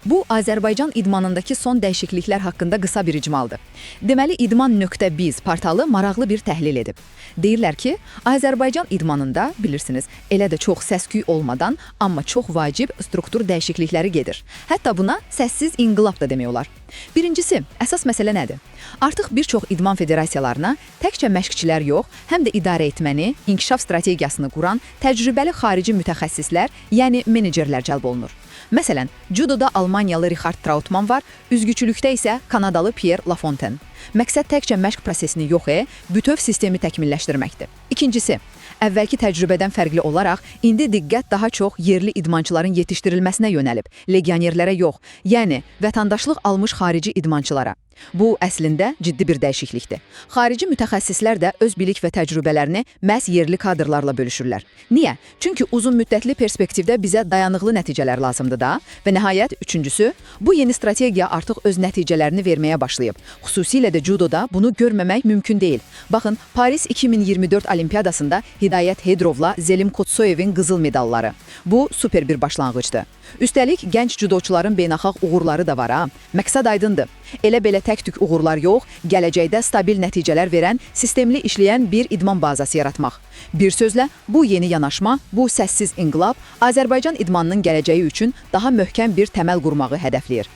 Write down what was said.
Bu, Azərbaycan idmanındakı son dəyişikliklər haqqında qısa bir icmaldır. Deməli, idman.biz portalı maraqlı bir təhlil edib. Deyirlər ki, Azərbaycan idmanında, bilirsiniz, elə də çox səs-küy olmadan, amma çox vacib struktur dəyişiklikləri gedir. Hətta buna səssiz inqilab da demək olar. Birincisi, əsas məsələ nədir? Artıq bir çox idman federasiyalarına təkcə məşqçilər yox, həm də idarə etməni, inkişaf strategiyasını quran təcrübəli xarici mütəxəssislər, yəni menecerlər cəlb olunur. Məsələn, judoda Almaniyalı Richard Trautmann var, üzgüçülükdə isə Kanadalı Pierre Lafontaine. Məqsəd təkcə məşq prosesini yox, bütöv sistemi təkmilləşdirməkdir. İkincisi, əvvəlki təcrübədən fərqli olaraq, indi diqqət daha çox yerli idmançıların yetişdirilməsinə yönəlib, legionerlərə yox, yəni vətəndaşlıq almış xarici idmançılara. Bu, əslində ciddi bir dəyişiklikdir. Xarici mütəxəssislər də öz bilik və təcrübələrini məhz yerli kadrlarla bölüşürlər. Niyə? Çünki uzun müddətli perspektivdə bizə dayanıqlı nəticələr lazımdır da. Və nəhayət, üçüncüsü, bu yeni strategiya artıq öz nəticələrini verməyə başlayıb. Xüsusilə də judoda bunu görməmək mümkün deyil. Baxın, Paris 2024 Olimpiyadasında Hidayət Hedrovla Zelim Kotsoyevin qızıl medalları. Bu, super bir başlanğıcdır. Üstəlik, gənc judoçuların beynəlxalq uğurları da var. Məqsəd aydındır. Elə-belə tək-tük uğurlar yox, gələcəkdə stabil nəticələr verən, sistemli işləyən bir idman bazası yaratmaq. Bir sözlə, bu yeni yanaşma, bu səssiz inqilab Azərbaycan idmanının gələcəyi üçün daha möhkəm bir təməl qurmağı hədəfləyir.